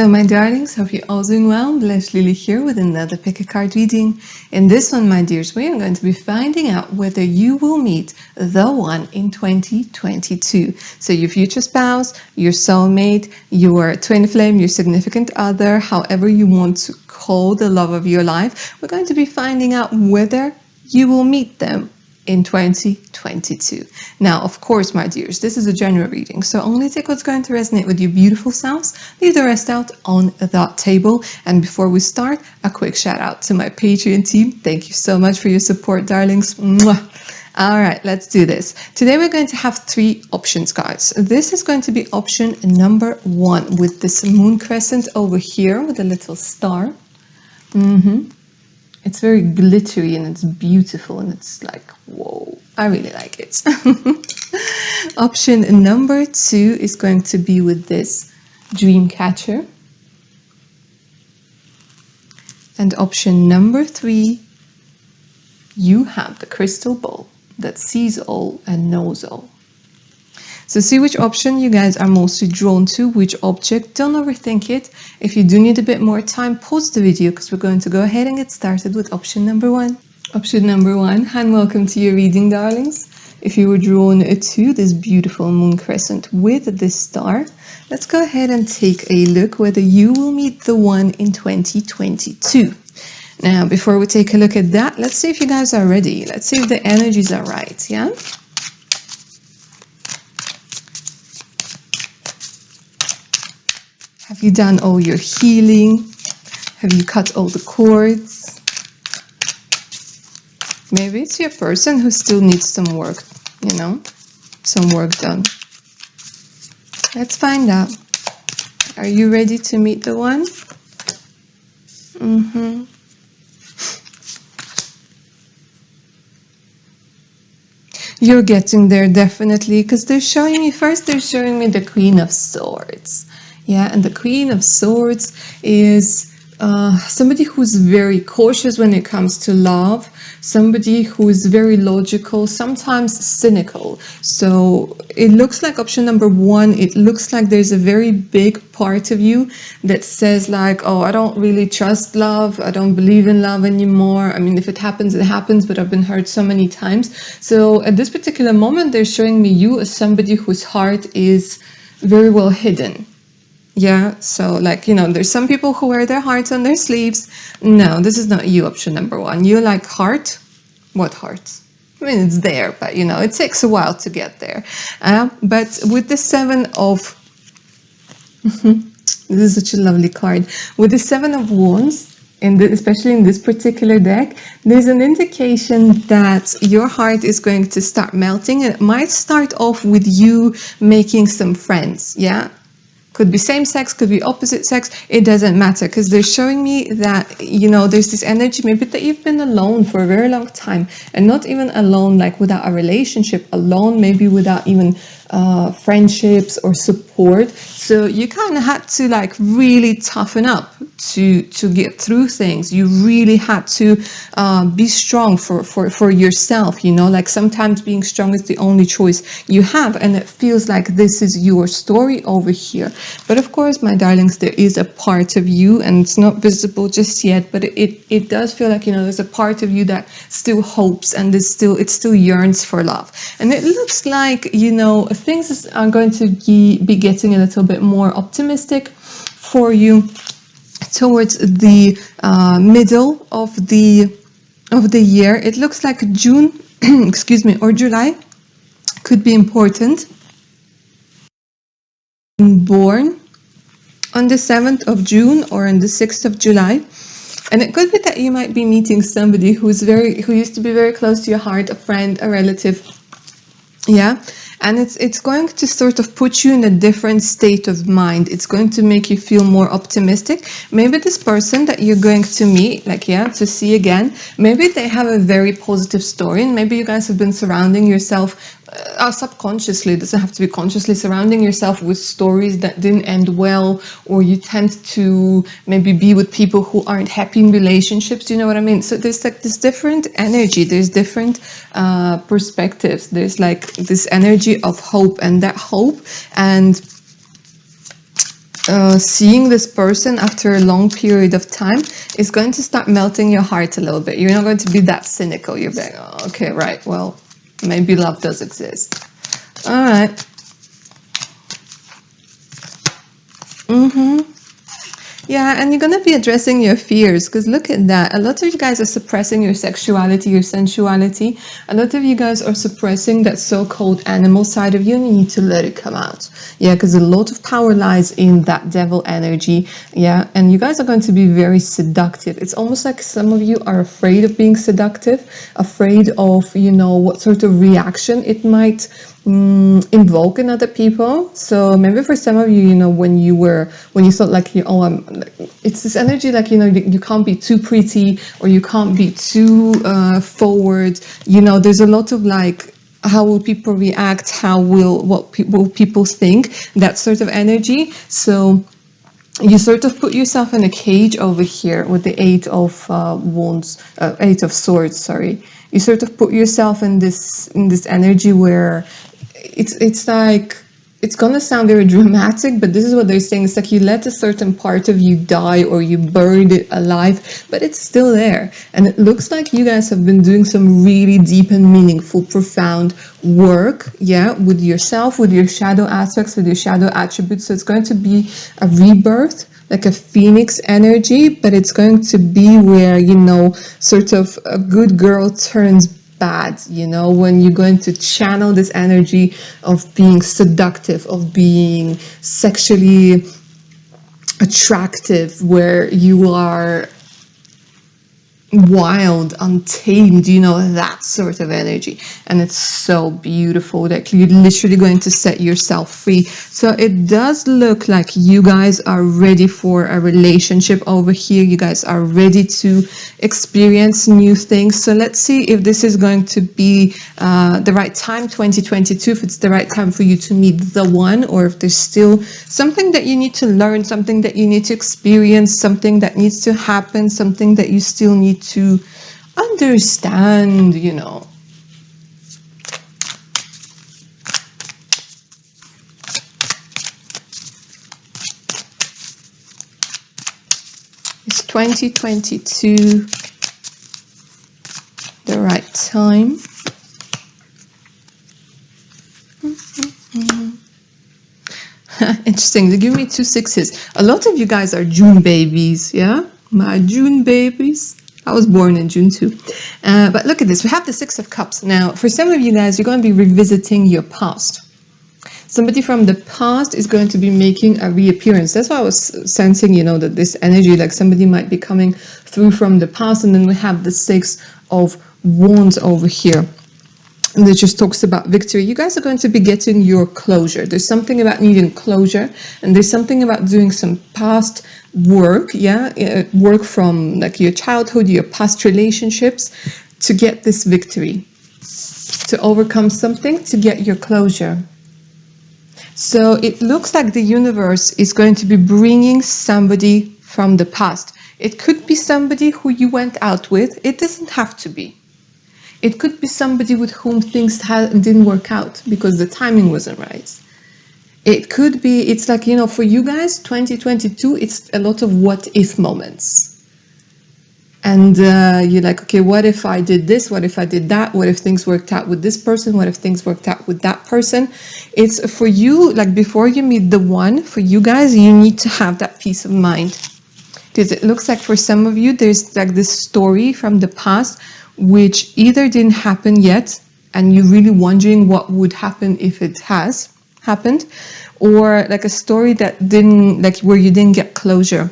Hello my darlings, hope you're all doing well. Blessed Lily here with another pick a card reading. In this one, my dears, we are going to be finding out whether you will meet the one in 2022. So your future spouse, your soulmate, your twin flame, your significant other, however you want to call the love of your life, we're going to be finding out whether you will meet them in 2022. Now, of course, my dears, this is a general reading, so only take what's going to resonate with your beautiful selves, leave the rest out on that table. And before we start, a quick shout out to my Patreon team. Thank you so much for your support, darlings. Mwah. All right, let's do this. Today we're going to have 3 options cards. This is going to be option number 1 with this moon crescent over here with a little star. It's very glittery and it's beautiful and it's like, whoa, I really like it. Option number 2 is going to be with this dream catcher. And option number 3, you have the crystal ball that sees all and knows all. So see which option you guys are mostly drawn to, which object. Don't overthink it. If you do need a bit more time, pause the video because we're going to go ahead and get started with option number 1. Option number 1, and welcome to your reading, darlings. If you were drawn to this beautiful moon crescent with this star, let's go ahead and take a look whether you will meet the one in 2022. Now, before we take a look at that, let's see if you guys are ready. Let's see if the energies are right, yeah? Have you done all your healing? Have you cut all the cords? Maybe it's your person who still needs some work, you know, some work done. Let's find out. Are you ready to meet the one? You're getting there definitely, because they're showing me, first they're showing me the Queen of Swords. Yeah, and the Queen of Swords is somebody who's very cautious when it comes to love, somebody who is very logical, sometimes cynical. So it looks like option number 1, it looks like there's a very big part of you that says like, oh, I don't really trust love, I don't believe in love anymore. I mean, if it happens, it happens, but I've been hurt so many times. So at this particular moment, they're showing me you as somebody whose heart is very well hidden. Yeah, so like, you know, there's some people who wear their hearts on their sleeves. No, this is not you, option number 1. You like heart? What heart? I mean, it's there, but you know, it takes a while to get there. But with the 7 of... this is such a lovely card. With the 7 of Wands, especially in this particular deck, there's an indication that your heart is going to start melting. And it might start off with you making some friends, yeah? Could be same sex, could be opposite sex, it doesn't matter, because they're showing me that, you know, there's this energy maybe that you've been alone for a very long time, and not even alone like without a relationship, alone maybe without even friendships or support. So you kind of had to like really toughen up to get through things. You really had to be strong for yourself, you know, like sometimes being strong is the only choice you have, and it feels like this is your story over here. But of course, my darlings, there is a part of you, and it's not visible just yet, but it does feel like, you know, there's a part of you that still hopes and it still yearns for love. And it looks like, you know, things are going to be getting a little bit more optimistic for you towards the middle of the year. It looks like June, excuse me, or July could be important. Born on the 7th of June or on the 6th of July. And it could be that you might be meeting somebody who used to be very close to your heart, a friend, a relative. Yeah. And it's going to sort of put you in a different state of mind. It's going to make you feel more optimistic. Maybe this person that you're going to meet, like, yeah, to see again, maybe they have a very positive story, and maybe you guys have been surrounding yourself subconsciously, it doesn't have to be consciously, surrounding yourself with stories that didn't end well, or you tend to maybe be with people who aren't happy in relationships. Do you know what I mean? So there's like this different energy, there's different perspectives, there's like this energy of hope, and that hope and seeing this person after a long period of time is going to start melting your heart a little bit. You're not going to be that cynical. You're like, oh, okay, right, well, maybe love does exist. All right. Yeah, and you're going to be addressing your fears because look at that. A lot of you guys are suppressing your sexuality, your sensuality. A lot of you guys are suppressing that so-called animal side of you and you need to let it come out. Yeah, because a lot of power lies in that devil energy. Yeah, and you guys are going to be very seductive. It's almost like some of you are afraid of being seductive, afraid of, you know, what sort of reaction it might invoke in other people. So maybe for some of you, you know, when you thought like, oh, it's this energy like, you know, you can't be too pretty or you can't be too forward. You know, there's a lot of like, how will people react? Will people think? That sort of energy. So you sort of put yourself in a cage over here with the Eight of Swords. Sorry, you sort of put yourself in this energy where it's like, it's gonna sound very dramatic, but this is what they're saying. It's like you let a certain part of you die or you buried it alive, but it's still there. And it looks like you guys have been doing some really deep and meaningful, profound work, yeah, with yourself, with your shadow aspects, with your shadow attributes. So it's going to be a rebirth, like a phoenix energy, but it's going to be where, you know, sort of a good girl turns bad, you know, when you're going to channel this energy of being seductive, of being sexually attractive, where you are wild, untamed, you know, that sort of energy. And it's so beautiful that you're literally going to set yourself free. So it does look like you guys are ready for a relationship over here. You guys are ready to experience new things. So let's see if this is going to be the right time, 2022, if it's the right time for you to meet the one, or if there's still something that you need to learn, something that you need to experience, something that needs to happen, something that you still need to understand, you know. Is 2022 the right time? Interesting. They give me 2 6s. A lot of you guys are June babies, yeah? My June babies. I was born in June too. But look at this. We have the 6 of Cups. Now, for some of you guys, you're going to be revisiting your past. Somebody from the past is going to be making a reappearance. That's why I was sensing, you know, that this energy, like somebody might be coming through from the past. And then we have the 6 of Wands over here. And it just talks about victory. You guys are going to be getting your closure. There's something about needing closure, and there's something about doing some past work, yeah, work from like your childhood, your past relationships, to get this victory, to overcome something, to get your closure. So it looks like the universe is going to be bringing somebody from the past. It could be somebody who you went out with. It doesn't have to be. It could be somebody with whom things didn't work out because the timing wasn't right. It could be, it's like, you know, for you guys, 2022, it's a lot of what if moments. And you're like, okay, what if I did this? What if I did that? What if things worked out with this person? What if things worked out with that person? It's for you, like before you meet the one, for you guys, you need to have that peace of mind. Because it looks like for some of you, there's like this story from the past which either didn't happen yet, and you're really wondering what would happen if it has happened, or like a story that didn't, like where you didn't get closure.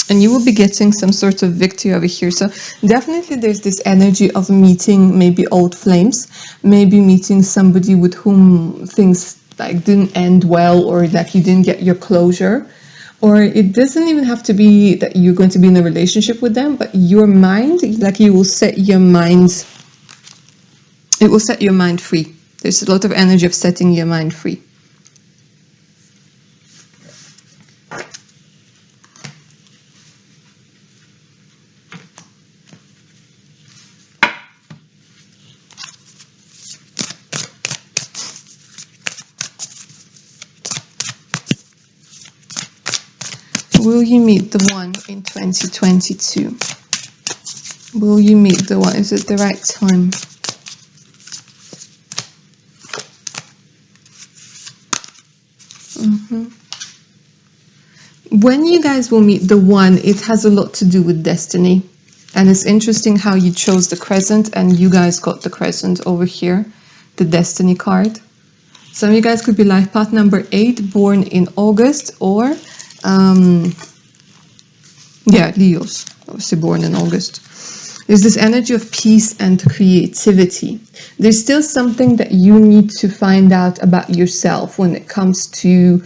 And you will be getting some sort of victory over here. So definitely there's this energy of meeting maybe old flames, maybe meeting somebody with whom things like didn't end well, or that you didn't get your closure. Or it doesn't even have to be that you're going to be in a relationship with them, but your mind, like you will set your mind, it will set your mind free. There's a lot of energy of setting your mind free. Will you meet the one in 2022? Will you meet the one? Is it the right time? When you guys will meet the one, it has a lot to do with destiny. And it's interesting how you chose the crescent and you guys got the crescent over here, the destiny card. Some of you guys could be life path number 8, born in August, or Leos, obviously born in August. There's this energy of peace and creativity. There's still something that you need to find out about yourself when it comes to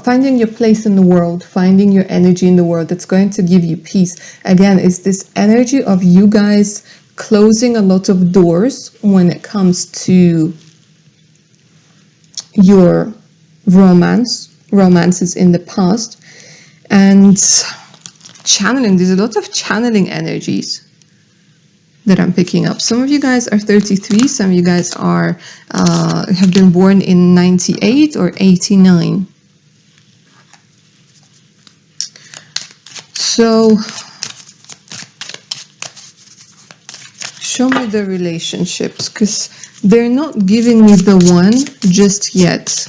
finding your place in the world, finding your energy in the world that's going to give you peace. Again, it's this energy of you guys closing a lot of doors when it comes to your romances in the past, and channeling. There's a lot of channeling energies that I'm picking up. Some of you guys are 33, some of you guys are have been born in 98 or 89. So show me the relationships, because they're not giving me the one just yet,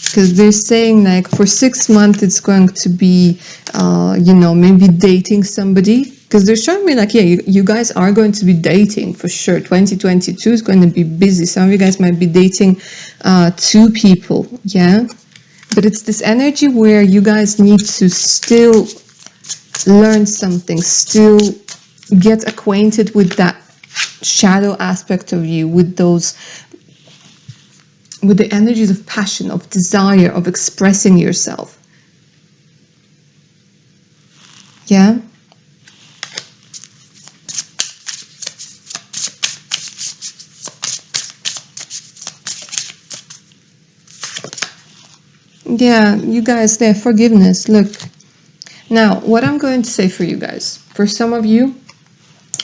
because they're saying like for 6 months it's going to be maybe dating somebody, because they're showing me like, yeah, you guys are going to be dating for sure. 2022 is going to be busy. Some of you guys might be dating 2 people, yeah, but it's this energy where you guys need to still learn something, still get acquainted with that shadow aspect of you, with the energies of passion, of desire, of expressing yourself. Yeah. Yeah, you guys there, forgiveness. Look, now what I'm going to say for you guys, for some of you,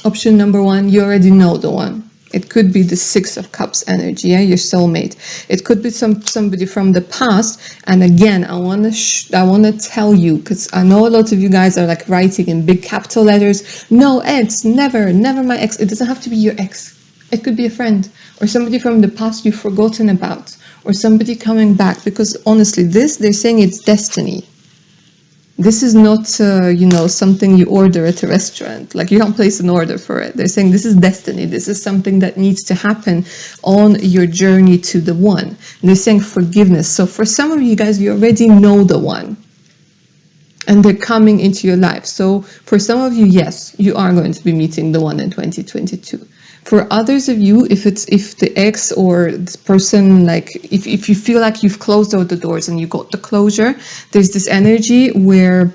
option number 1, you already know the one. It could be the 6 of Cups energy, yeah, your soulmate. It could be somebody from the past. And again, I want to tell you, because I know a lot of you guys are like writing in big capital letters, no ex, never my ex. It doesn't have to be your ex. It could be a friend or somebody from the past you've forgotten about, or somebody coming back. Because honestly, they're saying it's destiny. This is not, something you order at a restaurant. Like, you don't place an order for it. They're saying this is destiny. This is something that needs to happen on your journey to the one. And they're saying forgiveness. So for some of you guys, you already know the one, and they're coming into your life. So for some of you, yes, you are going to be meeting the one in 2022. For others of you, if the ex or this person, like if you feel like you've closed all the doors and you got the closure, there's this energy where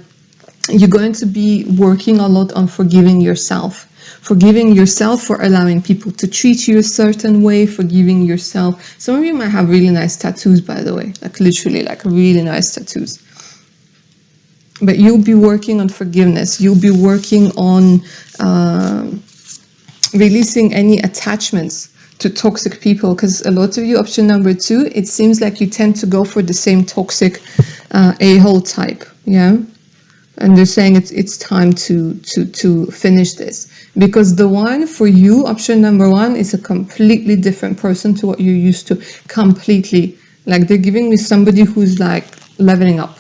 you're going to be working a lot on forgiving yourself for allowing people to treat you a certain way, forgiving yourself. Some of you might have really nice tattoos, by the way, like literally like really nice tattoos. But you'll be working on forgiveness. You'll be working on releasing any attachments to toxic people, because a lot of you, option number 2, it seems like you tend to go for the same toxic a-hole type, yeah. And they're saying it's time to finish this, because the one for you, option number 1, is a completely different person to what you're used to. Completely, like they're giving me somebody who's like leveling up,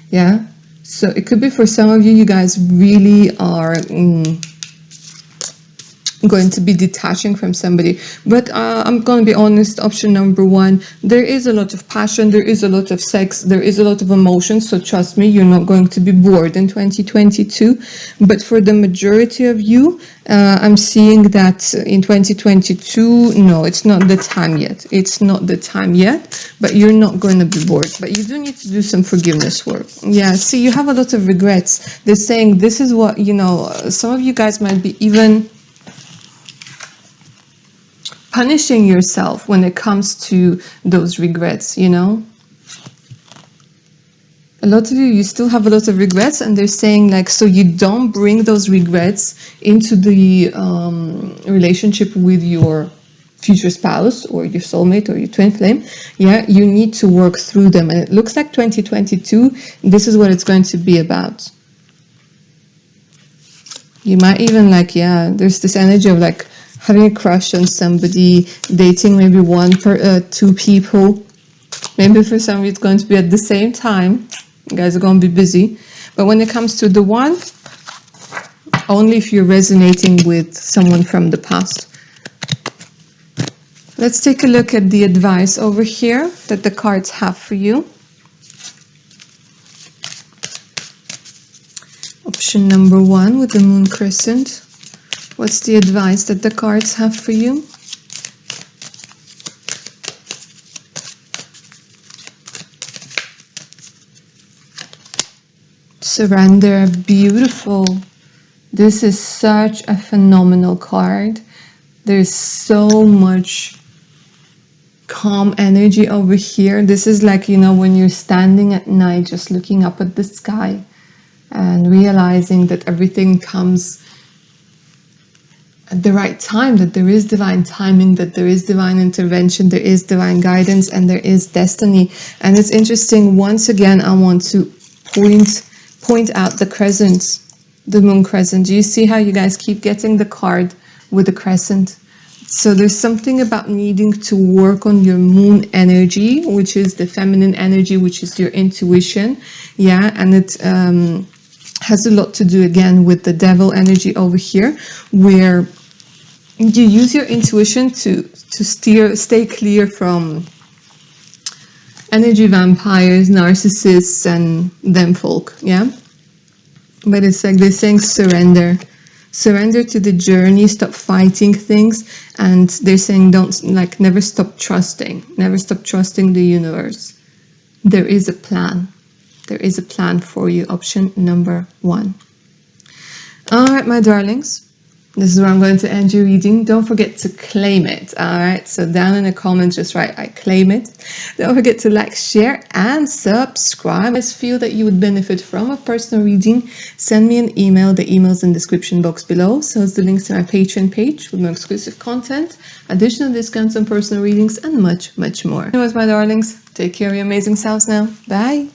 yeah. So it could be for some of you, you guys really are going to be detaching from somebody. But I'm going to be honest, option number 1, there is a lot of passion, there is a lot of sex, there is a lot of emotion. So trust me, you're not going to be bored in 2022. But for the majority of you, I'm seeing that in 2022, no, it's not the time yet. It's not the time yet, but you're not going to be bored. But you do need to do some forgiveness work. Yeah, see, you have a lot of regrets. They're saying this is what, some of you guys might be even punishing yourself when it comes to those regrets, A lot of you still have a lot of regrets, and they're saying like, so you don't bring those regrets into the relationship with your future spouse or your soulmate or your twin flame, yeah, you need to work through them. And it looks like 2022, this is what it's going to be about. You might even like, yeah, there's this energy of like having a crush on somebody, dating maybe two people. Maybe for some it's going to be at the same time. You guys are going to be busy. But when it comes to the one, only if you're resonating with someone from the past. Let's take a look at the advice over here that the cards have for you. Option number 1 with the moon crescent. What's the advice that the cards have for you? Surrender, beautiful. This is such a phenomenal card. There's so much calm energy over here. This is like, you know, when you're standing at night just looking up at the sky and realizing that everything comes at the right time, that there is divine timing, that there is divine intervention, there is divine guidance, and there is destiny. And it's interesting, once again, I want to point out the crescent, the moon crescent. Do you see how you guys keep getting the card with the crescent? So there's something about needing to work on your moon energy, which is the feminine energy, which is your intuition. Yeah, and it has a lot to do again with the devil energy over here, where you use your intuition to stay clear from energy vampires, narcissists, and them folk. Yeah, but it's like they're saying surrender. Surrender to the journey, stop fighting things, and they're saying never stop trusting the universe. There is a plan. There is a plan for you. Option number 1. All right, my darlings. This is where I'm going to end your reading. Don't forget to claim it. All right, so down in the comments, just write, I claim it. Don't forget to like, share, and subscribe. If you feel that you would benefit from a personal reading, send me an email. The email's in the description box below. So it's the links to my Patreon page with more exclusive content, additional discounts on personal readings, and much, much more. Anyways, my darlings, take care of your amazing selves now. Bye.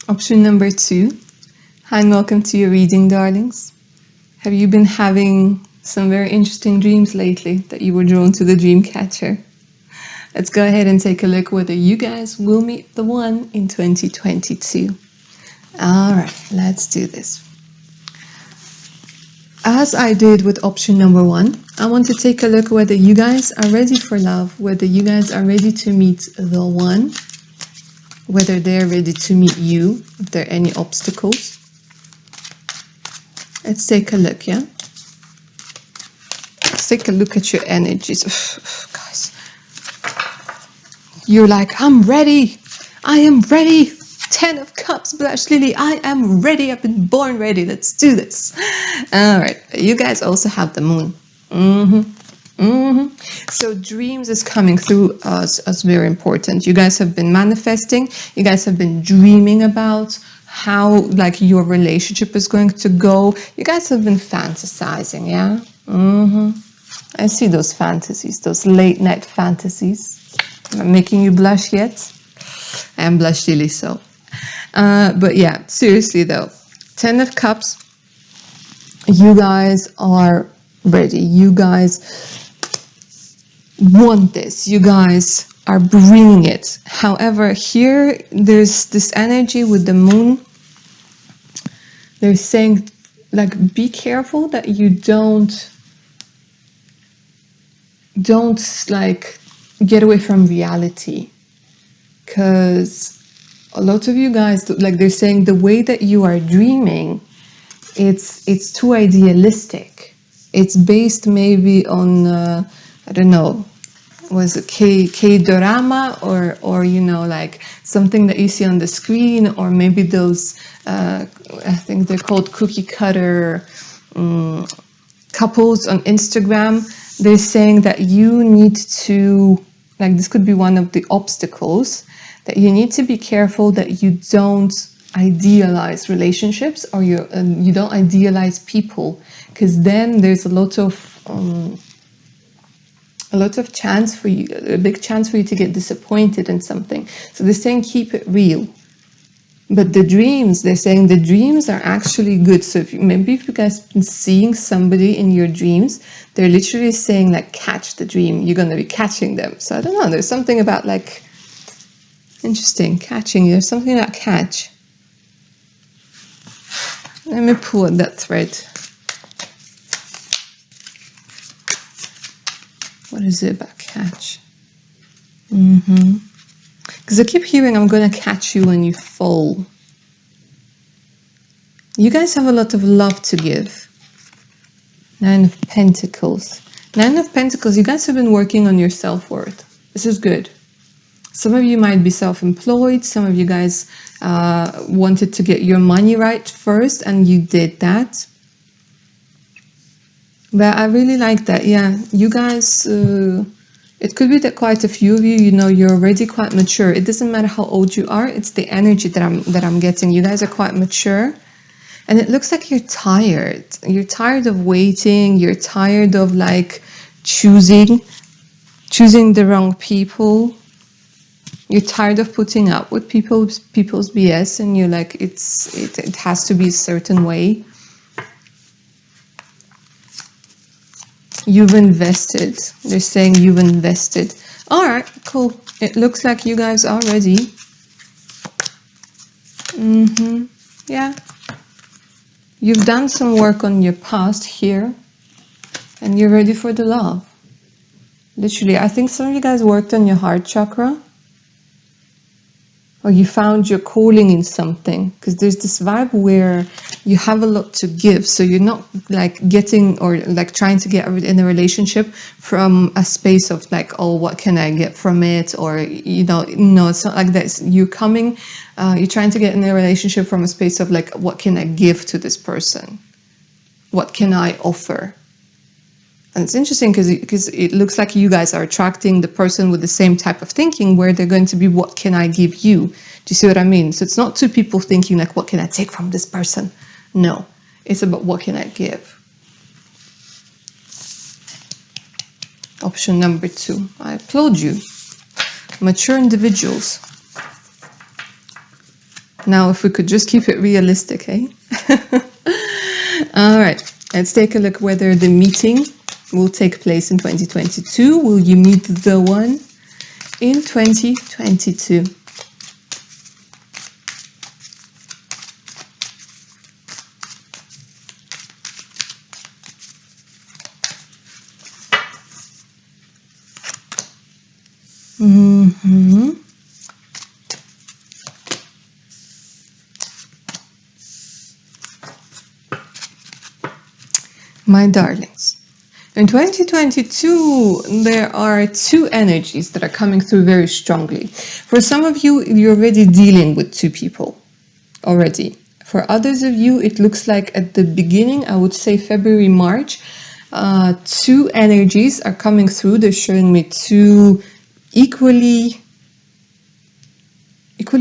Option number 2. Hi and welcome to your reading, darlings. Have you been having some very interesting dreams lately that you were drawn to the dream catcher? Let's go ahead and take a look whether you guys will meet the one in 2022. All right, let's do this. As I did with option number 1, I want to take a look whether you guys are ready for love, whether you guys are ready to meet the one, whether they're ready to meet you, if there are any obstacles. Let's take a look, yeah? Let's take a look at your energies. Guys, you're like, I'm ready. I am ready. 10 of Cups, Blush Lily. I am ready. I've been born ready. Let's do this. All right. You guys also have the moon. So dreams is coming through as very important. You guys have been manifesting. You guys have been dreaming about how like your relationship is going to go. You guys have been fantasizing, yeah? I see those fantasies, those late night fantasies. Am I making you blush yet? I am blush really so. But yeah, seriously though, 10 of Cups, you guys are ready. You guys want this. You guys are bringing it. However, here there's this energy with the moon. They're saying, like, be careful that you don't like get away from reality, because a lot of you guys, like, they're saying the way that you are dreaming, it's too idealistic. It's based maybe on I don't know, was it K-drama or you know, like something that you see on the screen, or maybe those I think they're called cookie cutter couples on Instagram. They're saying that you need to, like, this could be one of the obstacles, that you need to be careful that you don't idealize relationships, or you don't idealize people, because then there's a lot of a lot of chance for you, a big chance for you to get disappointed in something. So they're saying keep it real. But the dreams, they're saying the dreams are actually good. So maybe if you guys been seeing somebody in your dreams, they're literally saying like catch the dream. You're going to be catching them. So I don't know. There's something about like, interesting, catching. There's something about catch. Let me pull that thread. What is it about catch? Because I keep hearing I'm going to catch you when you fall. You guys have a lot of love to give. 9 of Pentacles. 9 of Pentacles, you guys have been working on your self-worth. This is good. Some of you might be self-employed. Some of you guys wanted to get your money right first, and you did that. But I really like that. Yeah, you guys, it could be that quite a few of you, you know, you're already quite mature. It doesn't matter how old you are. It's the energy that I'm getting. You guys are quite mature. And it looks like you're tired. You're tired of waiting. You're tired of like choosing the wrong people. You're tired of putting up with people's BS, and you're like, it has to be a certain way. You've invested. They're saying you've invested. All right, cool. It looks like you guys are ready. Yeah. You've done some work on your past here, and you're ready for the love. Literally, I think some of you guys worked on your heart chakra, or you found your calling in something, because there's this vibe where you have a lot to give, so you're not like getting or like trying to get in a relationship from a space of like, oh, what can I get from it, or you know, no, it's not like that. You're coming, you're trying to get in a relationship from a space of like, what can I give to this person, what can I offer? And it's interesting because it looks like you guys are attracting the person with the same type of thinking, where they're going to be, what can I give you? Do you see what I mean? So it's not two people thinking like, what can I take from this person? No, it's about what can I give? Option number 2. I applaud you. Mature individuals. Now, if we could just keep it realistic, eh? All right, let's take a look whether the meeting will take place in 2022. Will you meet the one in 2022? My darlings, in 2022, there are 2 energies that are coming through very strongly. For some of you, you're already dealing with 2 people already. For others of you, it looks like at the beginning, I would say February, March, 2 energies are coming through. They're showing me 2 equally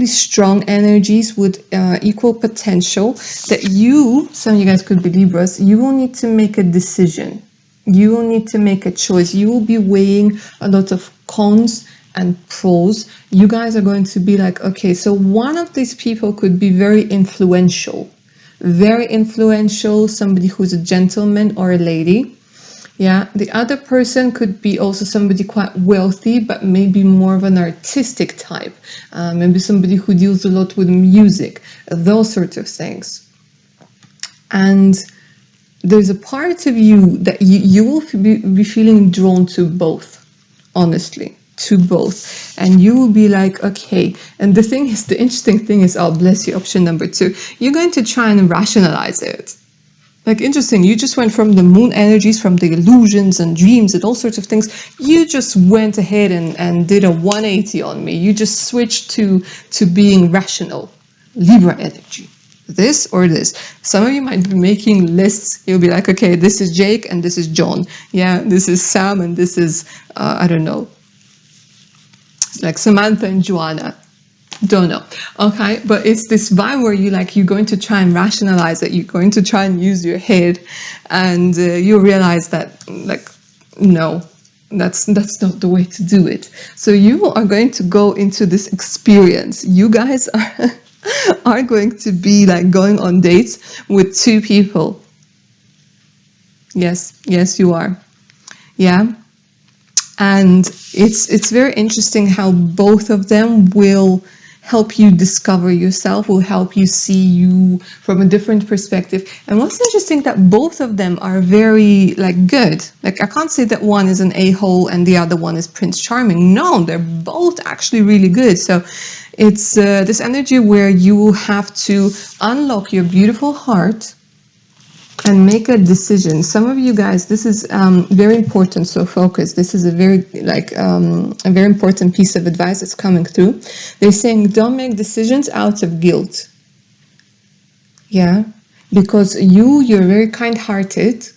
strong energies with equal potential, that you, some of you guys could be Libras, you will need to make a decision. You will need to make a choice. You will be weighing a lot of cons and pros. You guys are going to be like, okay, so one of these people could be very influential, somebody who's a gentleman or a lady. Yeah, the other person could be also somebody quite wealthy, but maybe more of an artistic type. Maybe somebody who deals a lot with music, those sorts of things. And there's a part of you that you will be feeling drawn to both, honestly, to both. And you will be like, okay, and the thing is, the interesting thing is, oh, bless you, option number 2, you're going to try and rationalize it. Like, interesting, you just went from the moon energies, from the illusions and dreams and all sorts of things. You just went ahead and did a 180 on me. You just switched to being rational. Libra energy. This or this. Some of you might be making lists. You'll be like, okay, this is Jake and this is John. Yeah, this is Sam and this is, I don't know. It's like Samantha and Joanna. Don't know. Okay, but it's this vibe where you're going to try and rationalize it. You're going to try and use your head, and you realize that, like, no, That's not the way to do it. So you are going to go into this experience. You guys are going to be like going on dates with two people. Yes, you are. Yeah. And it's very interesting how both of them will help you discover yourself, will help you see you from a different perspective. And what's interesting, that both of them are very like good. Like, I can't say that one is an a-hole and the other one is Prince Charming. No, they're both actually really good. So it's this energy where you have to unlock your beautiful heart and make a decision. Some of you guys, this is very important, so focus. This is a very a very important piece of advice that's coming through. They're saying don't make decisions out of guilt. Yeah, because you're very kind-hearted,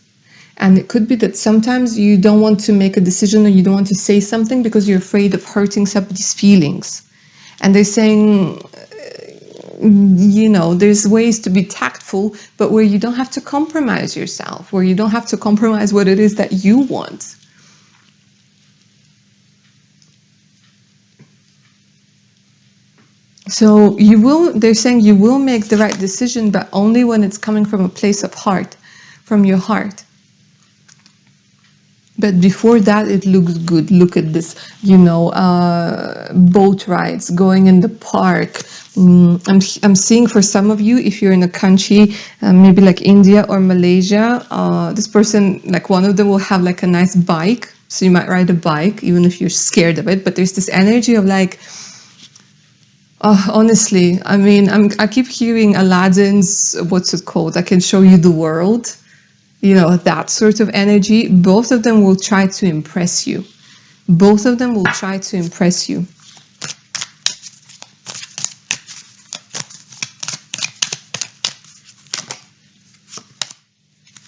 and it could be that sometimes you don't want to make a decision or you don't want to say something because you're afraid of hurting somebody's feelings. And they're saying, you know, there's ways to be tactful, but where you don't have to compromise yourself, where you don't have to compromise what it is that you want. So they're saying you will make the right decision, but only when it's coming from a place of heart, from your heart. But before that, it looks good. Look at this, you know, boat rides, going in the park. I'm seeing for some of you, if you're in a country, maybe like India or Malaysia, this person, like one of them will have like a nice bike. So you might ride a bike, even if you're scared of it. But there's this energy of like, honestly, I mean, I keep hearing Aladdin's, what's it called? I can show you the world. You know, that sort of energy. Both of them will try to impress you. Both of them will try to impress you.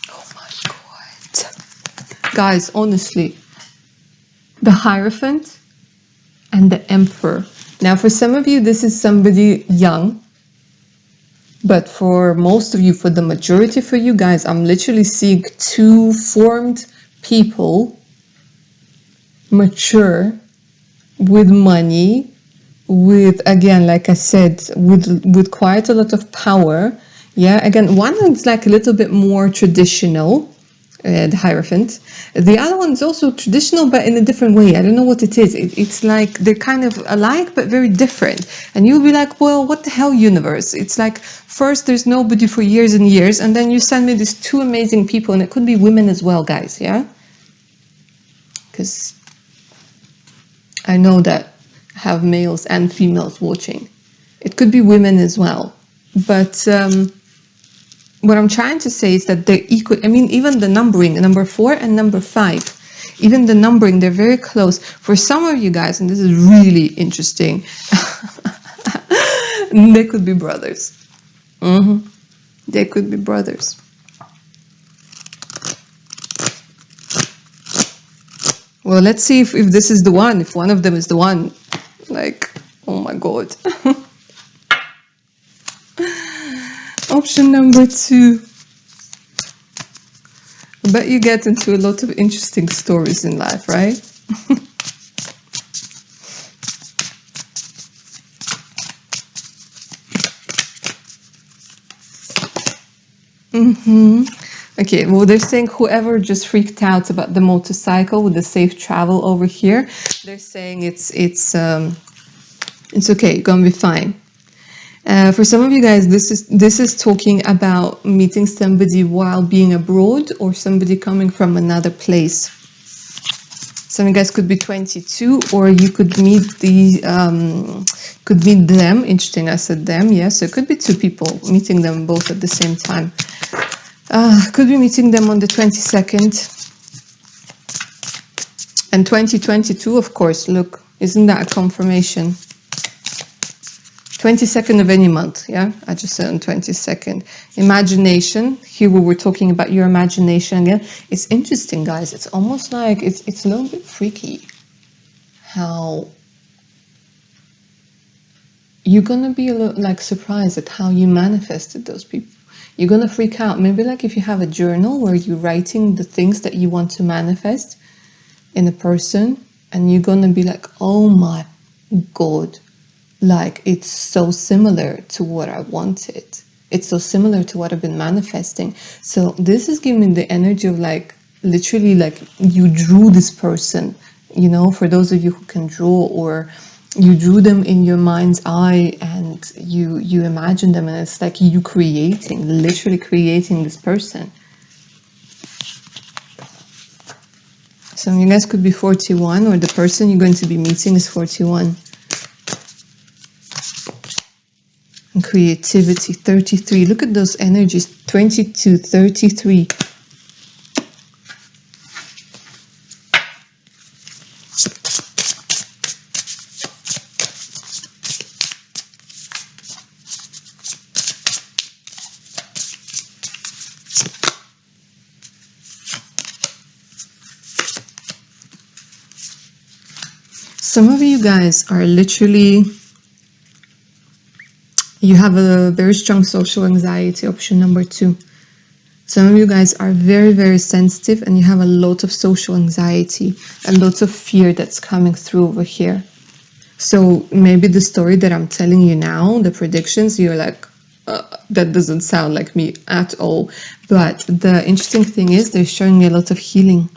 Oh my God. Guys, honestly, the Hierophant and the Emperor. Now, for some of you, this is somebody young. But for most of you, for the majority for you guys, I'm literally seeing two formed people, mature, with money, with, again, like I said, with quite a lot of power. Yeah, again, one is like a little bit more traditional, the Hierophant. The other one is also traditional, but in a different way. I don't know what it is. It's like they're kind of alike, but very different. And you'll be like, well, what the hell, universe? It's like, first there's nobody for years and years, and then you send me these two amazing people, and it could be women as well, guys, yeah? Because I know that I have males and females watching. It could be women as well. But what I'm trying to say is that they're equal. I mean, even the numbering, number 4 and number 5, even the numbering, they're very close. For some of you guys, and this is really interesting, they could be brothers. They could be brothers. Well, let's see if this is the one, if one of them is the one. Like, oh my God. Option number 2. I bet you get into a lot of interesting stories in life, right? Okay, well, they're saying whoever just freaked out about the motorcycle with the safe travel over here, they're saying it's okay, you're gonna be fine. For some of you guys, this is talking about meeting somebody while being abroad, or somebody coming from another place. Some of you guys could be 22, or you could meet them. Interesting, I said them. Yes, so it could be two people, meeting them both at the same time. Could be meeting them on the 22nd. And 2022, of course, look, isn't that a confirmation? 22nd of any month, yeah? I just said on 22nd. Imagination, here we were talking about your imagination again. It's interesting, guys. It's almost like, it's a little bit freaky how you're going to be a little like surprised at how you manifested those people. You're going to freak out. Maybe like if you have a journal where you're writing the things that you want to manifest, in a person, and you're gonna be like, oh my God, like it's so similar to what I wanted. It's so similar to what I've been manifesting. So this is giving me the energy of like literally like you drew this person, you know, for those of you who can draw, or you drew them in your mind's eye and you imagine them, and it's like you creating, literally creating this person. Some of you guys could be 41, or the person you're going to be meeting is 41. And creativity, 33. Look at those energies, 22, 33. Some of you guys are literally, you have a very strong social anxiety, option number 2. Some of you guys are very, very sensitive, and you have a lot of social anxiety, a lot of fear that's coming through over here. So maybe the story that I'm telling you now, the predictions, you're like, that doesn't sound like me at all. But the interesting thing is they're showing me a lot of healing.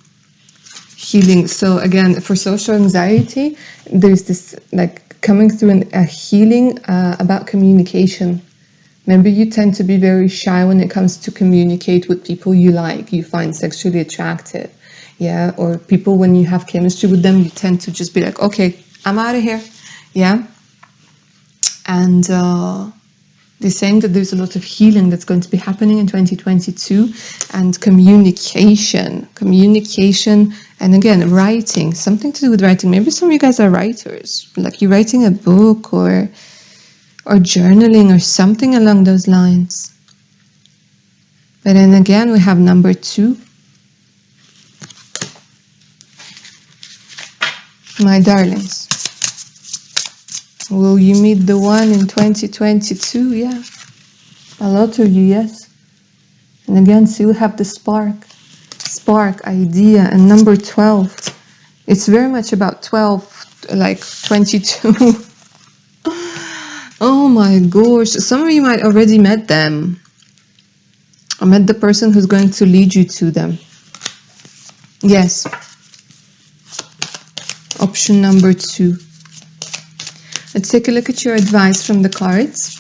So again, for social anxiety, there's this like coming through a healing about communication. Maybe you tend to be very shy when it comes to communicate with people you like, you find sexually attractive. Yeah, or people, when you have chemistry with them, you tend to just be like, okay, I'm out of here. Yeah. And they're saying that there's a lot of healing that's going to be happening in 2022, and communication, and again, writing, something to do with writing. Maybe some of you guys are writers, like you're writing a book or journaling or something along those lines. But then again, we have number 2. My darlings, will you meet the one in 2022? Yeah, a lot of you, yes. And again, see, we have the spark idea, and number 12. It's very much about 12, like 22. Oh my gosh, some of you might already met them. I met the person who's going to lead you to them. Yes. Option number 2. Let's take a look at your advice from the cards.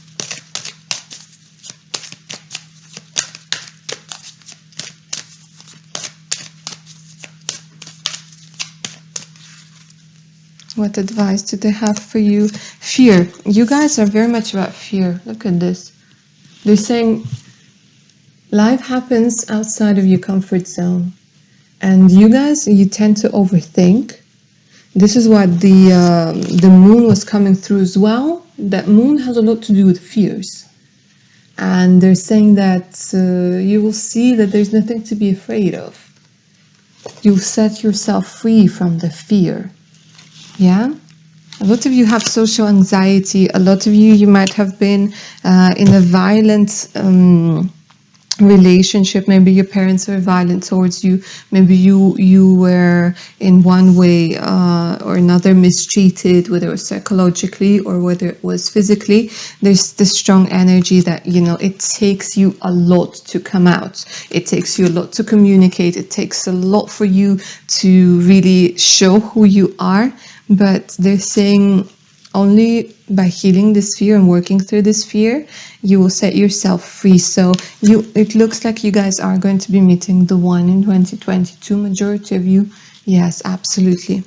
What advice do they have for you? Fear. You guys are very much about fear. Look at this. They're saying life happens outside of your comfort zone. And you guys, you tend to overthink. This is what the moon was coming through as well. That moon has a lot to do with fears. And they're saying that you will see that there's nothing to be afraid of. You'll set yourself free from the fear. Yeah? A lot of you have social anxiety. A lot of you might have been in a violent relationship. Maybe your parents were violent towards you. Maybe you were in one way or another mistreated, whether it was psychologically or whether it was physically. There's this strong energy that, you know, it takes you a lot to come out. It takes you a lot to communicate. It takes a lot for you to really show who you are. But they're saying only by healing this fear and working through this fear, you will set yourself free. So it looks like you guys are going to be meeting the one in 2022, majority of you. Yes, absolutely.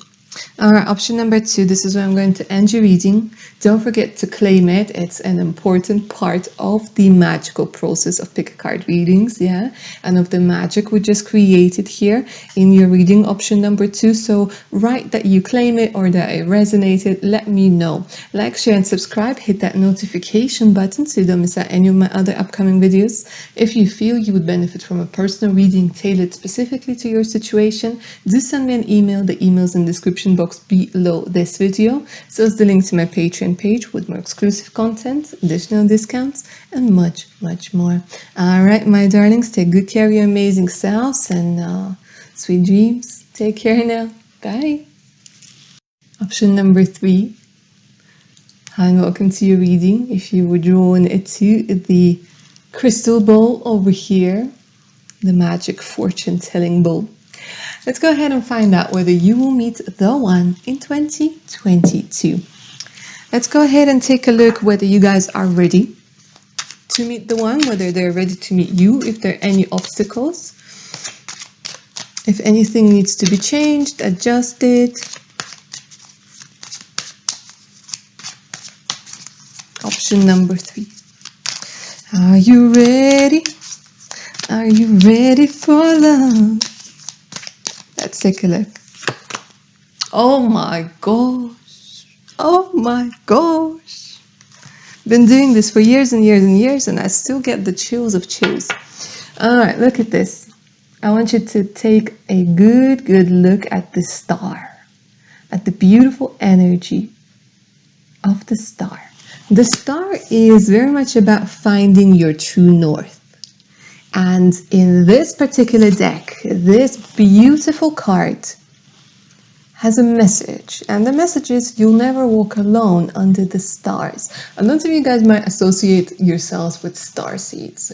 All right, option number 2, this is where I'm going to end your reading. Don't forget to claim it. It's an important part of the magical process of pick a card readings, yeah, and of the magic we just created here in your reading, option number 2. So write that you claim it or that it resonated. Let me know. Like, share, and subscribe. Hit that notification button so you don't miss out any of my other upcoming videos. If you feel you would benefit from a personal reading tailored specifically to your situation, do send me an email. The email's in the description box below this video. So is the link to my Patreon page with more exclusive content, additional discounts, and much, much more. All right, my darlings, take good care of your amazing selves, and sweet dreams. Take care now. Bye. Option number 3. Hi and welcome to your reading. If you were drawn to the crystal ball over here, the magic fortune telling ball, let's go ahead and find out whether you will meet the one in 2022. Let's go ahead and take a look whether you guys are ready to meet the one, whether they're ready to meet you, if there are any obstacles, if anything needs to be changed, adjusted. Option number 3. Are you ready? Are you ready for love? Let's take a look. Oh my gosh. Oh my gosh. Been doing this for years and years and years, and I still get the chills of chills. All right, look at this. I want you to take a good look at the star, at the beautiful energy of the star. The star is very much about finding your true north. And in this particular deck, this beautiful card has a message. And the message is you'll never walk alone under the stars. A lot of you guys might associate yourselves with star seeds.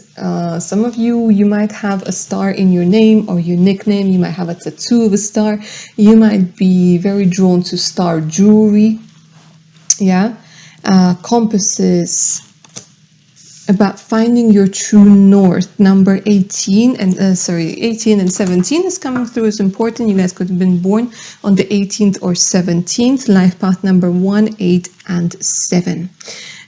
Some of you might have a star in your name or your nickname. You might have a tattoo of a star. You might be very drawn to star jewelry. Yeah. Compasses, about finding your true north. Number 18 and 18 and 17 is coming through as important. You guys could have been born on the 18th or 17th. Life path number 1, 8, and 7.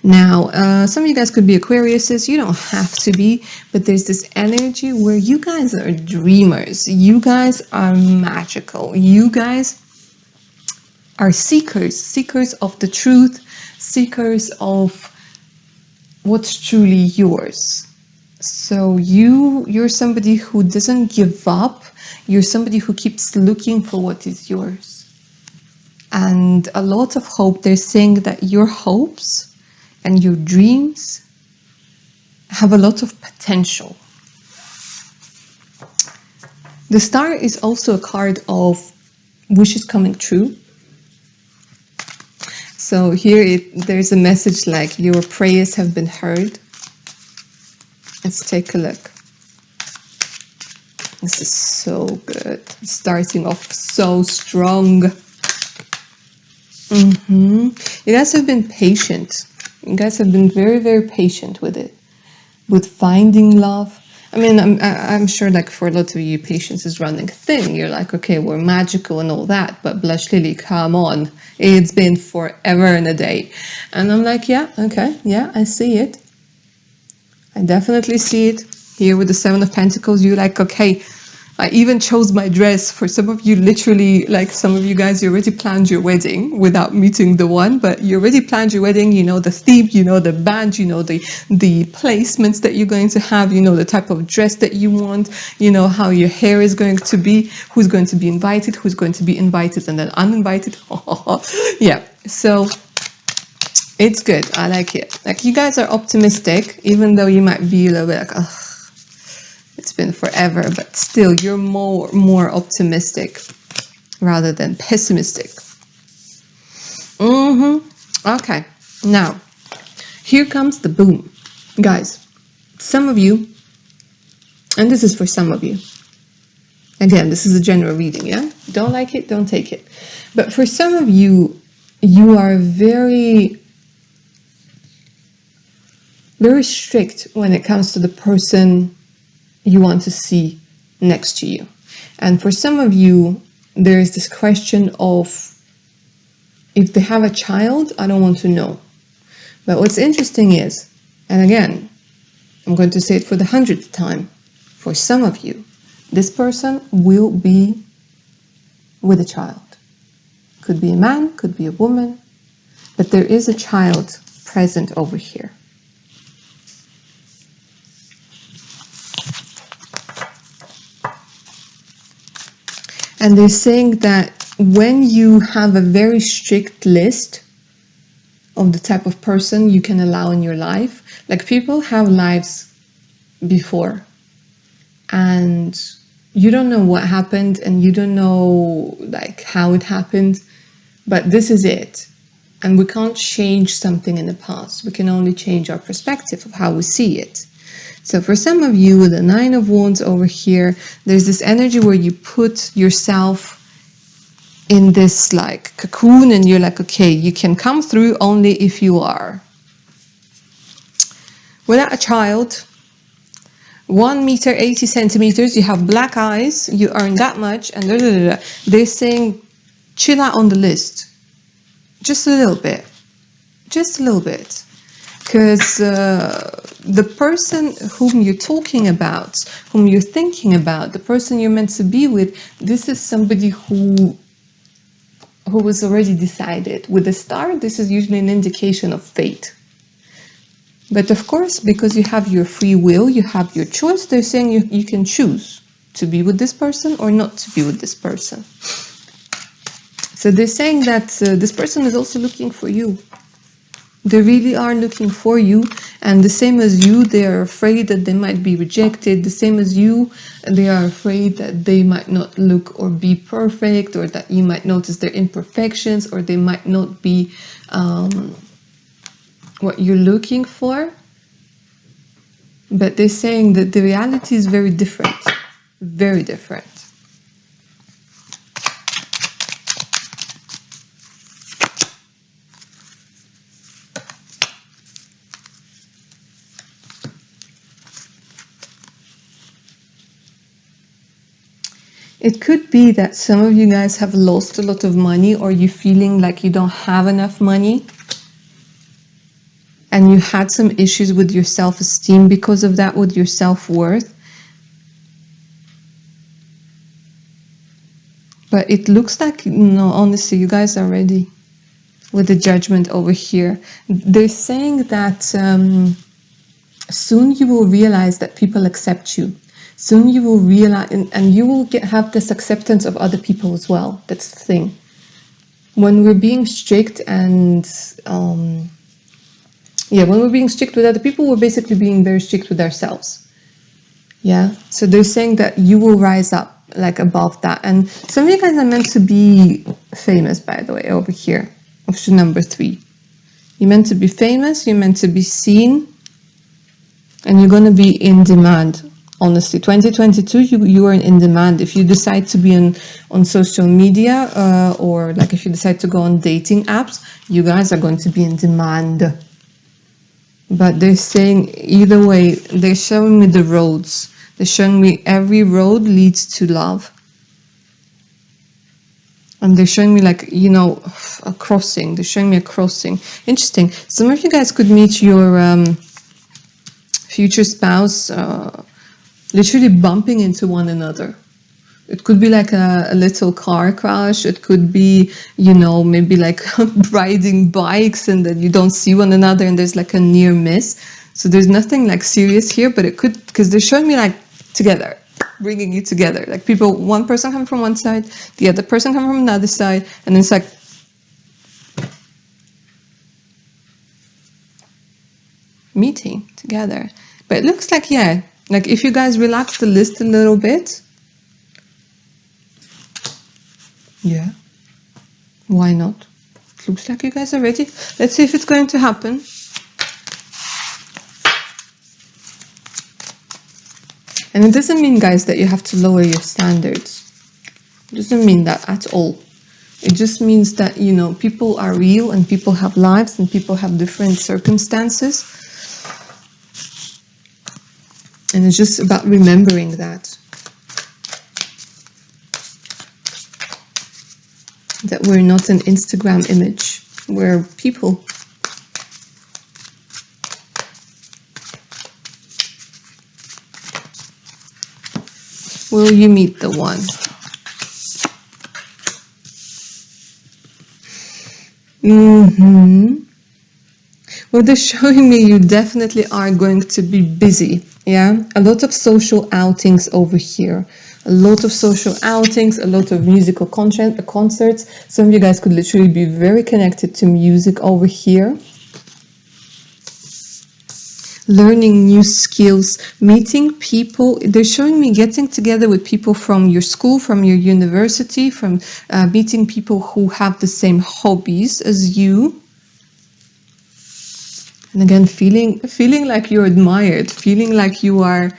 Now, some of you guys could be Aquariuses. You don't have to be, but there's this energy where you guys are dreamers. You guys are magical. You guys are seekers of the truth, seekers of what's truly yours. So you're somebody who doesn't give up. You're somebody who keeps looking for what is yours. And a lot of hope. They're saying that your hopes and your dreams have a lot of potential. The star is also a card of wishes coming true. So here there's a message like your prayers have been heard. Let's take a look. This is so good. Starting off so strong. You guys have been patient. You guys have been very, very patient with it. With finding love. I mean, I'm sure like for a lot of you, patience is running thin. You're like, okay, we're magical and all that, but Blush Lily, come on. It's been forever and a day. And I'm like, yeah, okay, yeah, I see it. I definitely see it. Here with the 7 of Pentacles, you're like, okay, I even chose my dress. For some of you, literally, like some of you guys, you already planned your wedding without meeting the one, but you already planned your wedding, you know the theme, you know the band, you know the placements that you're going to have, you know the type of dress that you want, you know how your hair is going to be, who's going to be invited, and then uninvited. Yeah, so it's good. I like it. Like you guys are optimistic, even though you might be a little bit like, ugh. It's been forever, but still you're more optimistic rather than pessimistic. Okay, now here comes the boom. Guys, some of you, and this is for some of you, again, this is a general reading, yeah? Don't like it, don't take it. But for some of you, you are very, very strict when it comes to the person you want to see next to you. And for some of you, there is this question of, if they have a child, I don't want to know. But what's interesting is, and again, I'm going to say it for the 100th time, for some of you, this person will be with a child. Could be a man, could be a woman, but there is a child present over here. And they're saying that when you have a very strict list of the type of person you can allow in your life, like people have lives before, and You don't know what happened and you don't know like how it happened, but this is it. And we can't change something in the past. We can only change our perspective of how we see it. So for some of you with the 9 of Wands over here, there's this energy where you put yourself in this like cocoon and you're like, okay, you can come through only if you are without a child, 1 meter 80 centimeters, you have black eyes, you earn that much, and da, da, da, da. They're saying chill out on the list just a little bit, because the person whom you're talking about, whom you're thinking about, the person you're meant to be with, this is somebody who was already decided. With the star, this is usually an indication of fate. But of course, because you have your free will, you have your choice, they're saying you can choose to be with this person or not to be with this person. So they're saying that this person is also looking for you. They really are looking for you, and the same as you, they are afraid that they might be rejected. The same as you, they are afraid that they might not look or be perfect, or that you might notice their imperfections, or they might not be what you're looking for. But they're saying that the reality is very different, very different. It could be that some of you guys have lost a lot of money, or you're feeling like you don't have enough money, and you had some issues with your self-esteem because of that, with your self-worth. But it looks like, no, honestly, you guys are ready with the Judgment over here. They're saying that soon you will realize that people accept you. Soon you will realize, and you will have this acceptance of other people as well. That's the thing. When we're being strict and, when we're being strict with other people, we're basically being very strict with ourselves. Yeah, so they're saying that you will rise up like above that. And some of you guys are meant to be famous, by the way, over here. Option number 3. You're meant to be famous, you're meant to be seen, and you're going to be in demand. Honestly, 2022, you are in demand. If you decide to be on social media, or like if you decide to go on dating apps, you guys are going to be in demand. But they're saying either way, they're showing me the roads. They're showing me every road leads to love. And they're showing me like, a crossing. They're showing me a crossing. Interesting. Some of you guys could meet your future spouse literally bumping into one another. It could be like a little car crash. It could be, maybe like riding bikes and then you don't see one another and there's like a near miss. So there's nothing like serious here, but it could, because they're showing me like together, bringing you together. Like people, one person coming from one side, the other person coming from another side, and it's like meeting together. But it looks like, like if you guys relax the list a little bit, why not? It looks like you guys are ready. Let's see if it's going to happen. And it doesn't mean, guys, that you have to lower your standards. It doesn't mean that at all. It just means that, people are real and people have lives and people have different circumstances. And it's just about remembering that. That we're not an Instagram image. We're people. Will you meet the one? Well, they're showing me you definitely are going to be busy. Yeah, a lot of social outings over here. A lot of social outings, a lot of musical concerts. Some of you guys could literally be very connected to music over here. learning new skills, meeting people. They're showing me getting together with people from your school, from your university, from meeting people who have the same hobbies as you. And again, feeling like you're admired, feeling like you are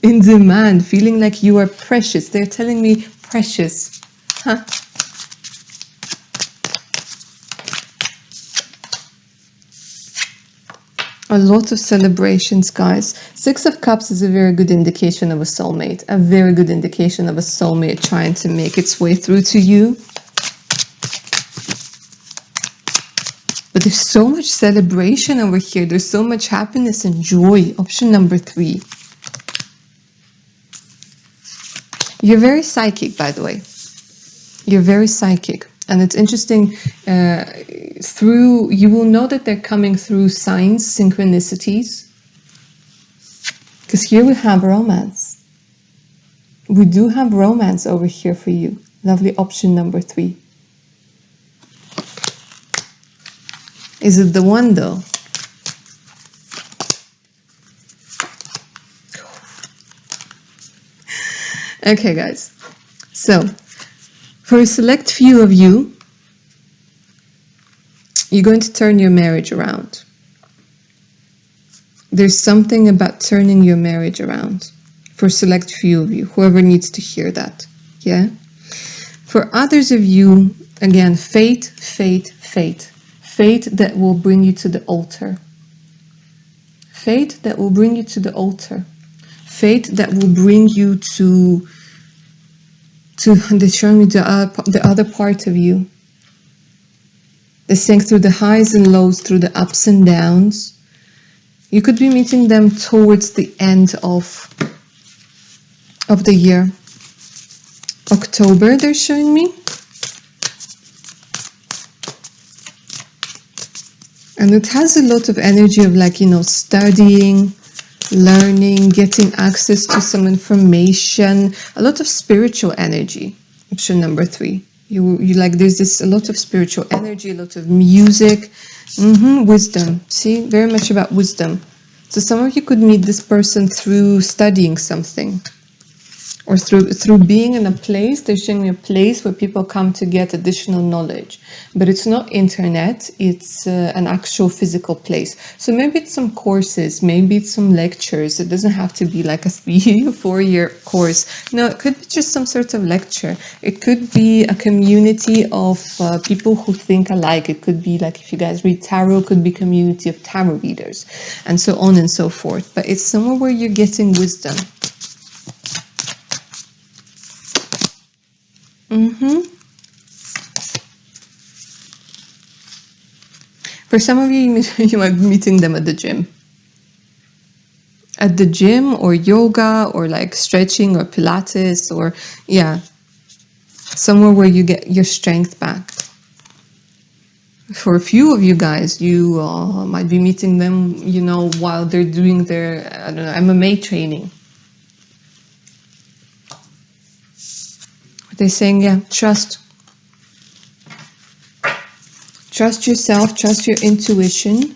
in demand, feeling like you are precious. They're telling me precious. Huh? A lot of celebrations, guys. Six of Cups is a very good indication of a soulmate. A very good indication of a soulmate trying to make its way through to you. But there's so much celebration over here. There's so much happiness and joy. Option number 3. You're very psychic, by the way. You're very psychic. And it's interesting, you will know that they're coming through signs, synchronicities. Because here we have romance. We do have romance over here for you. Lovely option number 3. Is it the one though? Okay, guys. So, for a select few of you, you're going to turn your marriage around. There's something about turning your marriage around. For a select few of you, whoever needs to hear that. Yeah? For others of you, again, fate, fate, fate. Fate that will bring you to the altar. Fate that will bring you to the altar. Fate that will bring you to they're showing me the other part of you. They're saying through the highs and lows, through the ups and downs. You could be meeting them towards the end of the year. October, they're showing me. And it has a lot of energy of like, studying, learning, getting access to some information, a lot of spiritual energy. Option number 3. You like, there's a lot of spiritual energy, a lot of music, wisdom. See, very much about wisdom. So some of you could meet this person through studying something. Or through being in a place. They're showing me a place where people come to get additional knowledge. But it's not internet, it's an actual physical place. So maybe it's some courses, maybe it's some lectures. It doesn't have to be like a 3-4 year course. No, it could be just some sort of lecture. It could be a community of people who think alike. It could be like, if you guys read tarot, it could be community of tarot readers, and so on and so forth. But it's somewhere where you're getting wisdom. For some of you, you might be meeting them at the gym. At the gym, or yoga, or like stretching, or Pilates, or somewhere where you get your strength back. For a few of you guys, you might be meeting them, while they're doing their, MMA training. They're saying, trust. Trust yourself, trust your intuition.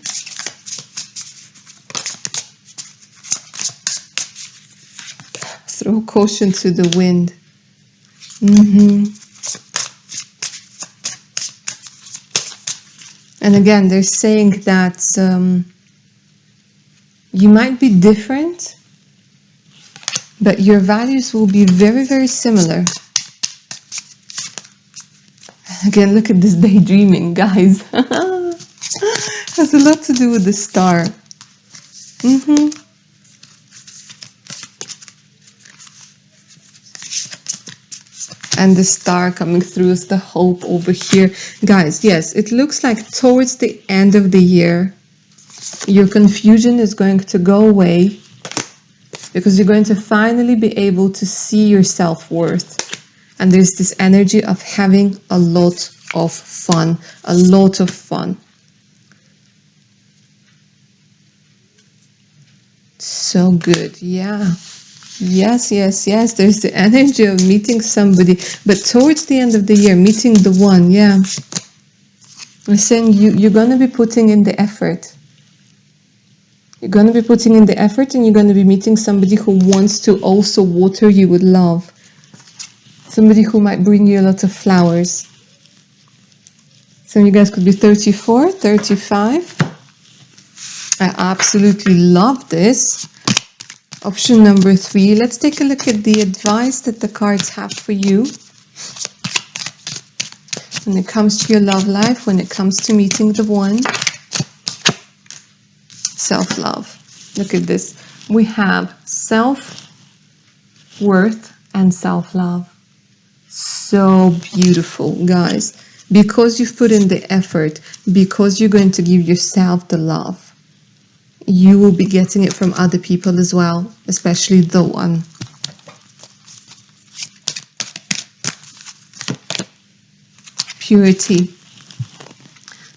Throw caution to the wind. And again, they're saying that you might be different, but your values will be very, very similar. Again, look at this daydreaming, guys. Has a lot to do with the star. And the star coming through is the hope over here. Guys, yes, it looks like towards the end of the year, your confusion is going to go away, because you're going to finally be able to see your self-worth. And there's this energy of having a lot of fun, a lot of fun. So good, yeah. Yes, yes, yes. There's the energy of meeting somebody, but towards the end of the year, meeting the one, yeah. We're saying you're going to be putting in the effort. You're going to be putting in the effort, and you're going to be meeting somebody who wants to also water you with love. Somebody who might bring you a lot of flowers. Some of you guys could be 34, 35. I absolutely love this. Option number 3. Let's take a look at the advice that the cards have for you when it comes to your love life, when it comes to meeting the one. Self-love. Look at this. We have self-worth and self-love. So beautiful, guys. Because you've put in the effort, because you're going to give yourself the love, you will be getting it from other people as well, especially the one. Purity.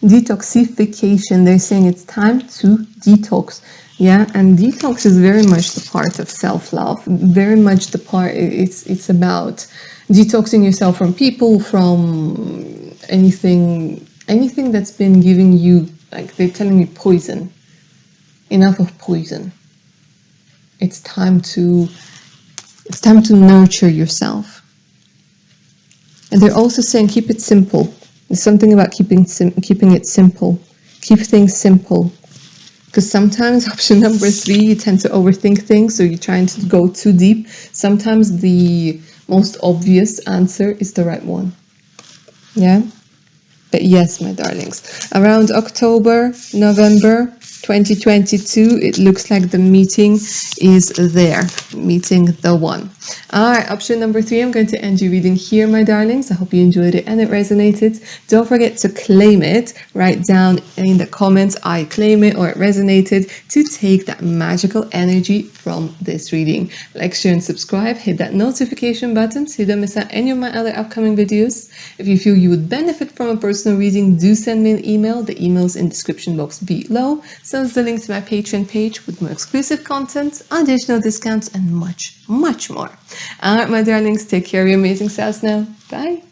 Detoxification. They're saying it's time to detox. Yeah, and detox is very much the part of self-love. Very much the part, it's about detoxing yourself from people, from anything that's been giving you, like they're telling you, poison. Enough of poison. It's time to nurture yourself. And they're also saying keep it simple. There's something about keeping it simple. Keep things simple. Because sometimes option number 3, you tend to overthink things, so you're trying to go too deep. Sometimes the most obvious answer is the right one. Yeah? But yes, my darlings, around October, November 2022, it looks like the meeting is there, meeting the one. All right, option number 3, I'm going to end your reading here, my darlings. I hope you enjoyed it and it resonated. Don't forget to claim it. Write down in the comments, I claim it, or it resonated, to take that magical energy from this reading. Like, share, and subscribe. Hit that notification button so you don't miss out any of my other upcoming videos. If you feel you would benefit from a personal reading, do send me an email. The email's in the description box below. So is the link to my Patreon page with more exclusive content, additional discounts, and much, much more. All right, my darlings, take care of your amazing selves now. Bye.